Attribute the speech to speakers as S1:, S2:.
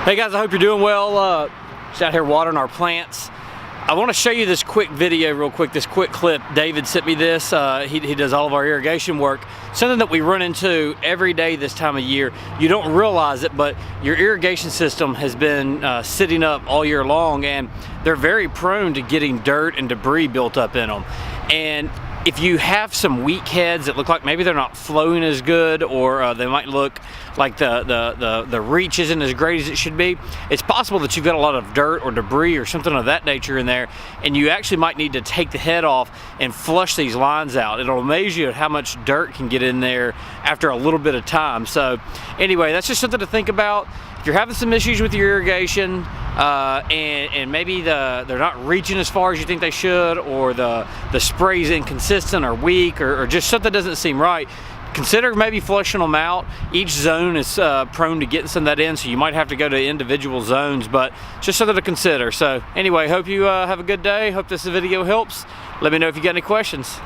S1: Hey guys, I hope you're doing well. Just out here watering our plants. I want to show you this quick video real quick, this quick clip. David sent me this. He does all of our irrigation work. Something that we run into every day this time of year. You don't realize it, but your irrigation system has been sitting up all year long, and they're very prone to getting dirt and debris built up in them. And if you have some weak heads that look like maybe they're not flowing as good, or they might look like the reach isn't as great as it should be, it's possible that you've got a lot of dirt or debris or something of that nature in there, and you actually might need to take the head off and flush these lines out. It'll amaze you at how much dirt can get in there after a little bit of time. So anyway, that's just something to think about. If you're having some issues with your irrigation, and maybe they're not reaching as far as you think they should, or the spray's inconsistent or weak, or just something doesn't seem right, consider maybe flushing them out. Each zone is prone to getting some of that in, so you might have to go to individual zones, but just something to consider. So anyway, hope you have a good day. Hope this video helps. Let me know if you got any questions.